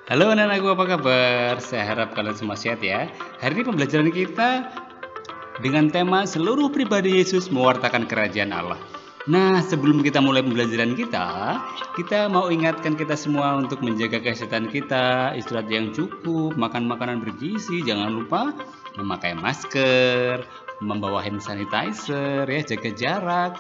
Halo anak-anakku, apa kabar? Saya harap kalian semua sehat ya. Hari ini pembelajaran kita dengan tema seluruh pribadi Yesus mewartakan kerajaan Allah. Nah, sebelum kita mulai pembelajaran kita mau ingatkan kita semua untuk menjaga kesehatan kita, istirahat yang cukup, makan makanan bergizi, jangan lupa memakai masker, membawa hand sanitizer, ya, jaga jarak.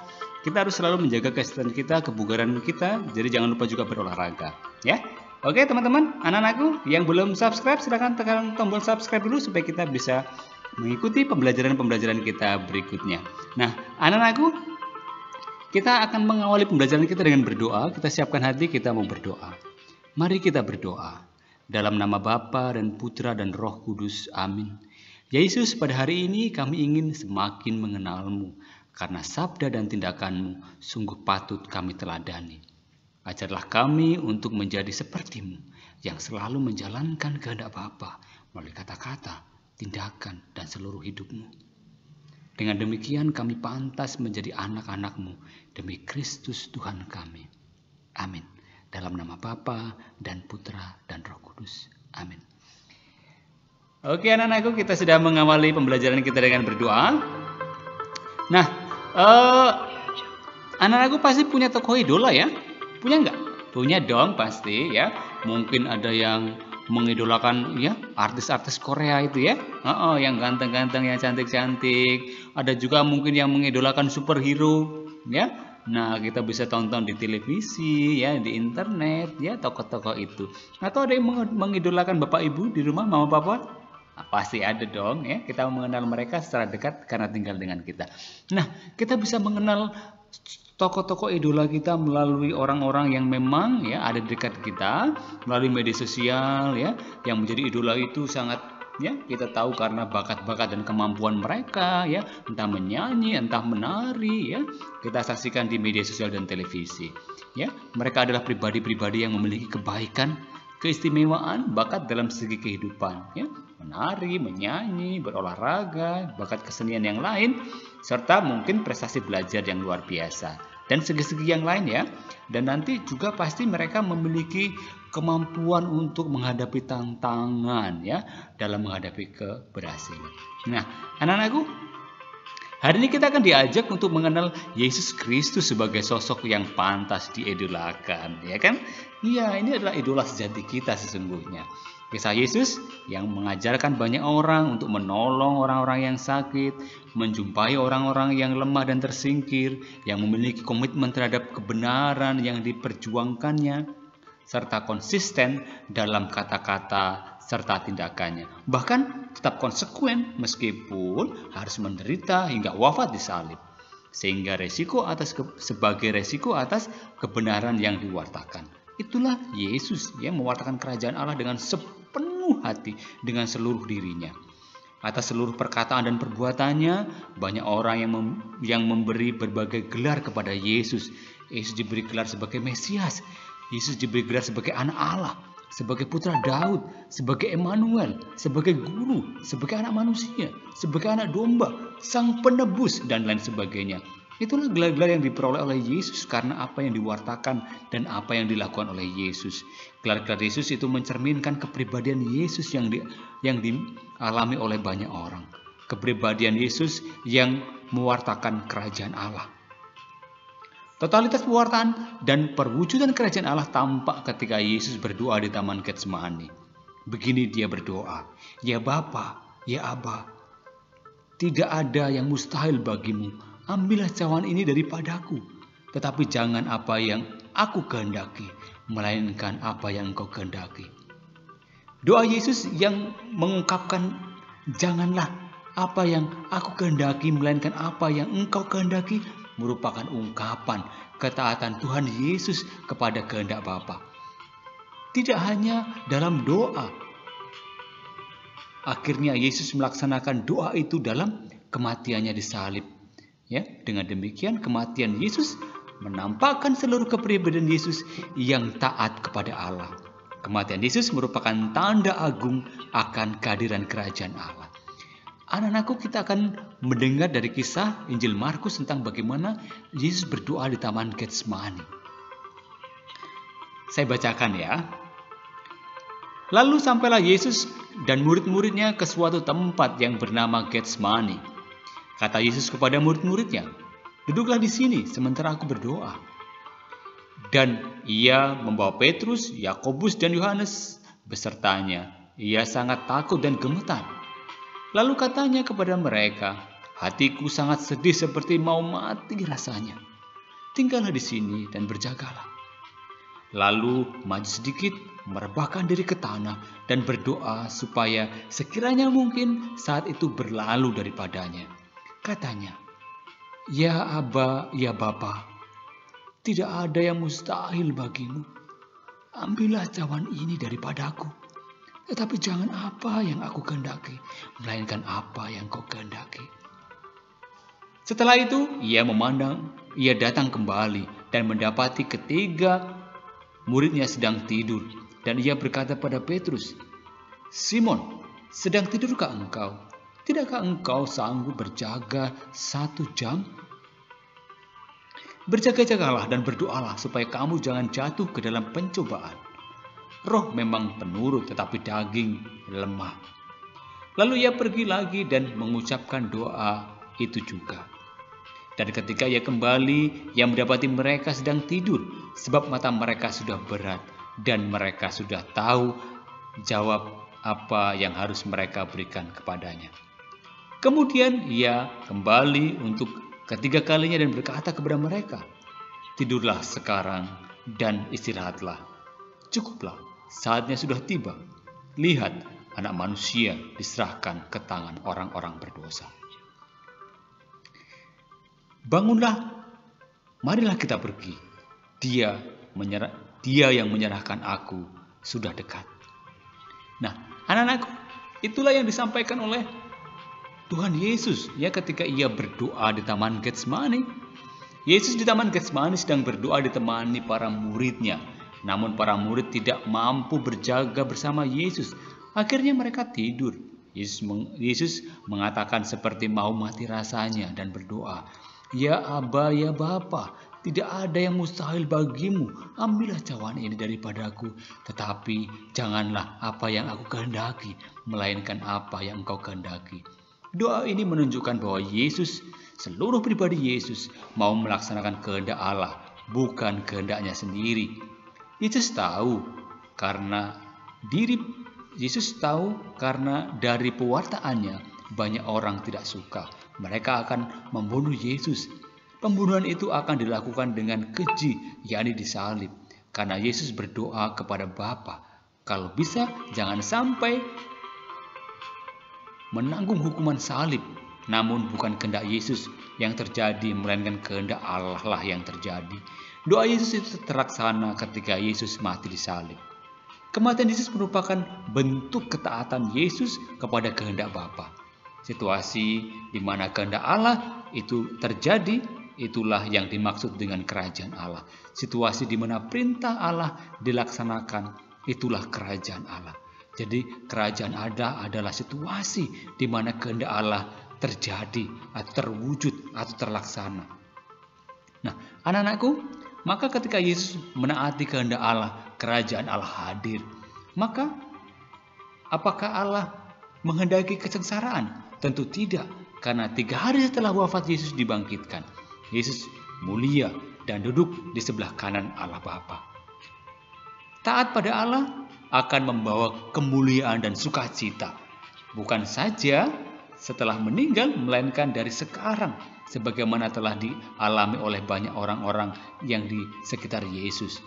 Kita harus selalu menjaga kesehatan kita, kebugaran kita, jadi jangan lupa juga berolahraga, ya. Oke teman-teman, anak-anakku yang belum subscribe silahkan tekan tombol subscribe dulu supaya kita bisa mengikuti pembelajaran-pembelajaran kita berikutnya. Nah, anak-anakku, kita akan mengawali pembelajaran kita dengan berdoa. Kita siapkan hati, kita mau berdoa. Mari kita berdoa. Dalam nama Bapa dan Putra dan Roh Kudus, amin. Ya Yesus, pada hari ini kami ingin semakin mengenal-Mu, karena sabda dan tindakan-Mu sungguh patut kami teladani. Ajarlah kami untuk menjadi seperti-Mu yang selalu menjalankan kehendak Bapa melalui kata-kata, tindakan, dan seluruh hidup-Mu. Dengan demikian kami pantas menjadi anak-anak-Mu demi Kristus Tuhan kami. Amin. Dalam nama Bapa dan Putra dan Roh Kudus. Amin. Oke anak-anakku, kita sudah mengawali pembelajaran kita dengan berdoa. Nah, anak-anakku pasti punya tokoh idola ya? Punya nggak? Punya dong pasti ya. Mungkin ada yang mengidolakan ya artis-artis Korea itu ya. Yang ganteng-ganteng, yang cantik-cantik. Ada juga mungkin yang mengidolakan superhero ya. Nah, kita bisa tonton di televisi ya, di internet ya, tokoh-tokoh itu. Atau ada yang mengidolakan Bapak Ibu di rumah, Mama Papa? Nah, pasti ada dong ya. Kita mengenal mereka secara dekat karena tinggal dengan kita. Nah, kita bisa mengenal tokoh-tokoh idola kita melalui orang-orang yang memang ya ada di dekat kita, melalui media sosial ya, yang menjadi idola itu sangat ya kita tahu karena bakat-bakat dan kemampuan mereka ya, entah menyanyi, entah menari ya, kita saksikan di media sosial dan televisi ya. Mereka adalah pribadi-pribadi yang memiliki kebaikan, keistimewaan, bakat dalam segi kehidupan ya, menari, menyanyi, berolahraga, bakat kesenian yang lain, serta mungkin prestasi belajar yang luar biasa dan segi-segi yang lain ya. Dan nanti juga pasti mereka memiliki kemampuan untuk menghadapi tantangan ya, dalam menghadapi keberhasilan. Nah, anak-anakku, hari ini kita akan diajak untuk mengenal Yesus Kristus sebagai sosok yang pantas diidolakan, ya kan? Iya, ini adalah idola sejati kita sesungguhnya. Kisah Yesus yang mengajarkan banyak orang untuk menolong orang-orang yang sakit, menjumpai orang-orang yang lemah dan tersingkir, yang memiliki komitmen terhadap kebenaran yang diperjuangkannya, serta konsisten dalam kata-kata serta tindakannya. Bahkan tetap konsekuen meskipun harus menderita hingga wafat di salib. Sehingga sebagai resiko atas kebenaran yang diwartakan. Itulah Yesus yang mewartakan kerajaan Allah dengan sepenuh hati, dengan seluruh dirinya. Atas seluruh perkataan dan perbuatannya, banyak orang yang memberi berbagai gelar kepada Yesus. Yesus diberi gelar sebagai Mesias. Yesus diberi gelar sebagai anak Allah, sebagai putra Daud, sebagai Emmanuel, sebagai guru, sebagai anak manusia, sebagai anak domba, sang penebus, dan lain sebagainya. Itulah gelar-gelar yang diperoleh oleh Yesus karena apa yang diwartakan dan apa yang dilakukan oleh Yesus. Gelar-gelar Yesus itu mencerminkan kepribadian Yesus yang dialami oleh banyak orang. Kepribadian Yesus yang mewartakan kerajaan Allah. Totalitas pewartaan dan perwujudan kerajaan Allah tampak ketika Yesus berdoa di Taman Getsemani. Begini dia berdoa, "Ya Bapa, ya Aba, tidak ada yang mustahil bagimu. Ambillah cawan ini daripadaku, tetapi jangan apa yang aku kehendaki, melainkan apa yang Engkau kehendaki." Doa Yesus yang mengungkapkan janganlah apa yang aku kehendaki, melainkan apa yang Engkau kehendaki, merupakan ungkapan ketaatan Tuhan Yesus kepada kehendak Bapa. Tidak hanya dalam doa, akhirnya Yesus melaksanakan doa itu dalam kematiannya di salib. Ya, dengan demikian kematian Yesus menampakkan seluruh kepribadian Yesus yang taat kepada Allah. Kematian Yesus merupakan tanda agung akan kehadiran kerajaan Allah. Anak-anakku, kita akan mendengar dari kisah Injil Markus tentang bagaimana Yesus berdoa di Taman Getsemani. Saya bacakan ya. Lalu sampailah Yesus dan murid-muridnya ke suatu tempat yang bernama Getsemani. Kata Yesus kepada murid-muridnya, "Duduklah di sini sementara aku berdoa." Dan ia membawa Petrus, Yakobus, dan Yohanes besertanya. Ia sangat takut dan gemetar. Lalu katanya kepada mereka, "Hatiku sangat sedih seperti mau mati rasanya. Tinggallah di sini dan berjagalah." Lalu maju sedikit, merebahkan diri ke tanah dan berdoa supaya sekiranya mungkin saat itu berlalu daripadanya. Katanya, "Ya Aba, ya Bapa, tidak ada yang mustahil bagimu. Ambillah cawan ini daripadaku. Tetapi jangan apa yang aku kehendaki, melainkan apa yang kau kehendaki." Setelah itu, ia datang kembali dan mendapati ketiga muridnya sedang tidur, dan ia berkata pada Petrus, "Simon, sedang tidurkah engkau? Tidakkah engkau sanggup berjaga 1 jam? Berjaga-jagalah dan berdoalah supaya kamu jangan jatuh ke dalam pencobaan. Roh memang penurut, tetapi daging lemah." Lalu ia pergi lagi dan mengucapkan doa itu juga. Dan ketika ia kembali, ia mendapati mereka sedang tidur, sebab mata mereka sudah berat, dan mereka sudah tahu jawab apa yang harus mereka berikan kepadanya. Kemudian ia kembali untuk ketiga kalinya dan berkata kepada mereka, "Tidurlah sekarang dan istirahatlah. Cukuplah, saatnya sudah tiba. Lihat, Anak Manusia diserahkan ke tangan orang-orang berdosa. Bangunlah, marilah kita pergi. Dia yang menyerahkan aku sudah dekat." Nah, anak-anakku, itulah yang disampaikan oleh Tuhan Yesus ya ketika ia berdoa di Taman Getsemani. Yesus di Taman Getsemani sedang berdoa ditemani para muridnya. Namun para murid tidak mampu berjaga bersama Yesus. Akhirnya mereka tidur. Yesus mengatakan seperti mau mati rasanya dan berdoa, "Ya Aba, ya Bapa, tidak ada yang mustahil bagimu. Ambillah cawan ini daripadaku. Tetapi janganlah apa yang aku kehendaki, melainkan apa yang engkau kehendaki." Doa ini menunjukkan bahwa seluruh pribadi Yesus mau melaksanakan kehendak Allah, bukan kehendaknya sendiri. Yesus tahu karena dari pewartaannya banyak orang tidak suka. Mereka akan membunuh Yesus. Pembunuhan itu akan dilakukan dengan keji, yakni disalib. Karena Yesus berdoa kepada Bapa, kalau bisa jangan sampai menanggung hukuman salib. Namun bukan kehendak Yesus yang terjadi, melainkan kehendak Allah lah yang terjadi. Doa Yesus itu terlaksana ketika Yesus mati disalib. Kematian Yesus merupakan bentuk ketaatan Yesus kepada kehendak Bapa. Situasi di mana kehendak Allah itu terjadi, itulah yang dimaksud dengan kerajaan Allah. Situasi di mana perintah Allah dilaksanakan, itulah kerajaan Allah. Jadi kerajaan Allah adalah situasi di mana kehendak Allah terjadi, atau terwujud, atau terlaksana. Nah, anak-anakku, maka ketika Yesus menaati kehendak Allah, kerajaan Allah hadir. Maka, apakah Allah menghendaki kesengsaraan? Tentu tidak, karena 3 hari setelah wafat Yesus dibangkitkan. Yesus mulia dan duduk di sebelah kanan Allah Bapa. Taat pada Allah akan membawa kemuliaan dan sukacita. Bukan saja setelah meninggal, melainkan dari sekarang, sebagaimana telah dialami oleh banyak orang-orang yang di sekitar Yesus.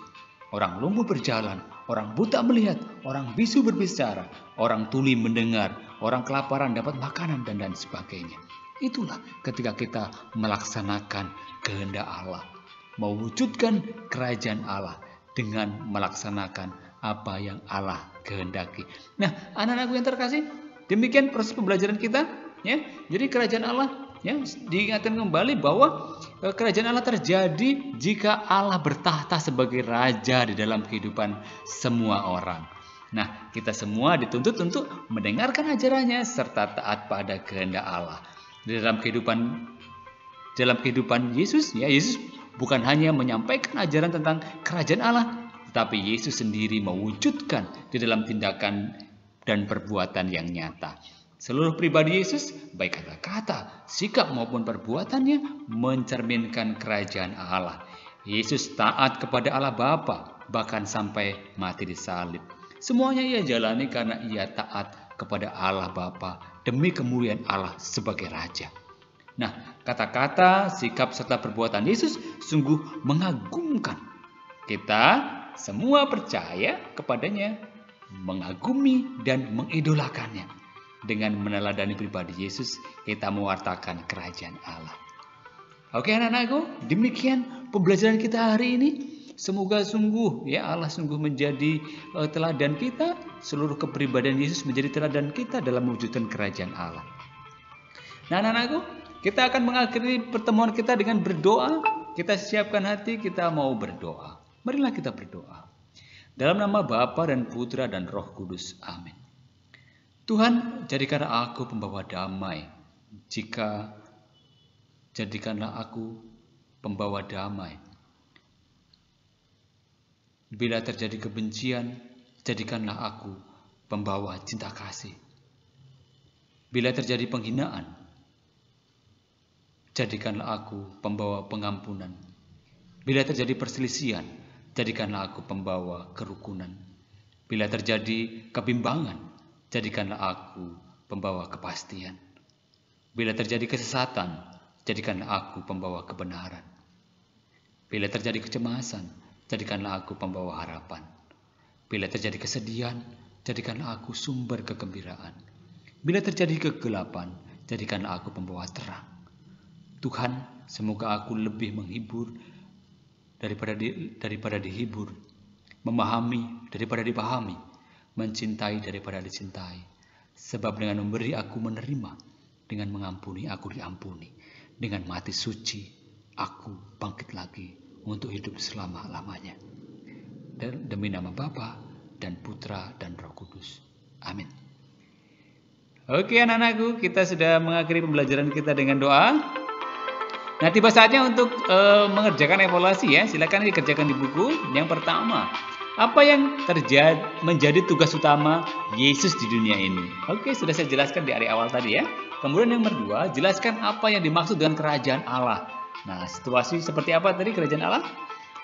Orang lumpuh berjalan, orang buta melihat, orang bisu berbicara, orang tuli mendengar, orang kelaparan dapat makanan, dan sebagainya. Itulah ketika kita melaksanakan kehendak Allah, mewujudkan kerajaan Allah dengan melaksanakan apa yang Allah kehendaki. Nah, anak-anakku yang terkasih, demikian proses pembelajaran kita ya. Jadi kerajaan Allah ya, diingatkan kembali bahwa kerajaan Allah terjadi jika Allah bertahta sebagai raja di dalam kehidupan semua orang. Nah, kita semua dituntut untuk mendengarkan ajarannya serta taat pada kehendak Allah. Di dalam kehidupan Yesus ya, Yesus bukan hanya menyampaikan ajaran tentang kerajaan Allah, tetapi Yesus sendiri mewujudkan di dalam tindakan dan perbuatan yang nyata. Seluruh pribadi Yesus, baik kata-kata, sikap maupun perbuatannya, mencerminkan kerajaan Allah. Yesus taat kepada Allah Bapa, bahkan sampai mati di salib. Semuanya ia jalani karena ia taat kepada Allah Bapa demi kemuliaan Allah sebagai Raja. Nah, kata-kata, sikap, serta perbuatan Yesus sungguh mengagumkan. Kita semua percaya kepadanya, mengagumi dan mengidolakannya. Dengan meneladani pribadi Yesus, kita mewartakan kerajaan Allah. Oke anak-anakku, demikian pembelajaran kita hari ini. Semoga sungguh ya Allah sungguh menjadi teladan kita. Seluruh kepribadian Yesus menjadi teladan kita dalam mewujudkan kerajaan Allah. Nah anak-anakku, kita akan mengakhiri pertemuan kita dengan berdoa. Kita siapkan hati, kita mau berdoa. Marilah kita berdoa. Dalam nama Bapa dan Putra dan Roh Kudus. Amin. Tuhan, jadikanlah aku pembawa damai. Jadikanlah aku pembawa damai. Bila terjadi kebencian, jadikanlah aku pembawa cinta kasih. Bila terjadi penghinaan, jadikanlah aku pembawa pengampunan. Bila terjadi perselisihan, jadikanlah aku pembawa kerukunan. Bila terjadi kebimbangan, jadikanlah aku pembawa kepastian. Bila terjadi kesesatan, jadikanlah aku pembawa kebenaran. Bila terjadi kecemasan, jadikanlah aku pembawa harapan. Bila terjadi kesedihan, jadikanlah aku sumber kegembiraan. Bila terjadi kegelapan, jadikanlah aku pembawa terang. Tuhan, semoga aku lebih menghibur daripada dihibur, memahami daripada dipahami, mencintai daripada dicintai. Sebab dengan memberi aku menerima, dengan mengampuni aku diampuni, dengan mati suci aku bangkit lagi untuk hidup selama-lamanya. Demi nama Bapa dan Putra dan Roh Kudus. Amin. Oke anak-anakku, kita sudah mengakhiri pembelajaran kita dengan doa. Nah, tiba saatnya untuk mengerjakan evaluasi ya. Silakan dikerjakan di buku. Yang pertama, apa yang menjadi tugas utama Yesus di dunia ini? Oke, sudah saya jelaskan di area awal tadi ya. Kemudian yang kedua, jelaskan apa yang dimaksud dengan kerajaan Allah. Nah, situasi seperti apa tadi kerajaan Allah?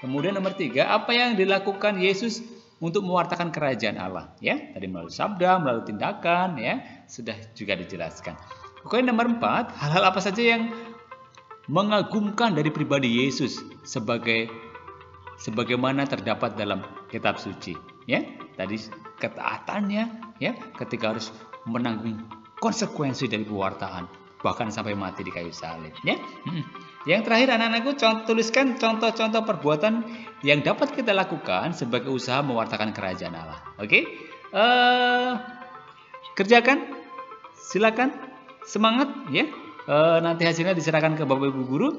Kemudian nomor 3, apa yang dilakukan Yesus untuk mewartakan kerajaan Allah? Ya, tadi melalui sabda, melalui tindakan ya, sudah juga dijelaskan. Oke, nomor 4, hal-hal apa saja yang mengagumkan dari pribadi Yesus sebagaimana terdapat dalam kitab suci ya. Tadi ketaatannya ya, ketika harus menanggung konsekuensi dari pewartaan bahkan sampai mati di kayu salib ya. Yang terakhir anak-anakku, tuliskan contoh-contoh perbuatan yang dapat kita lakukan sebagai usaha mewartakan kerajaan Allah. Oke? Kerjakan, silakan, semangat ya. Nanti hasilnya diserahkan ke Bapak Ibu guru.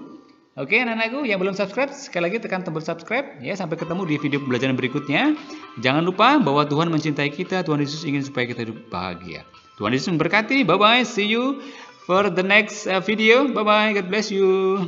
Oke anak-anakku, yang belum subscribe, sekali lagi tekan tombol subscribe ya. Sampai ketemu di video pembelajaran berikutnya. Jangan lupa bahwa Tuhan mencintai kita. Tuhan Yesus ingin supaya kita hidup bahagia. Tuhan Yesus memberkati. Bye bye. See you for the next video. Bye bye. God bless you.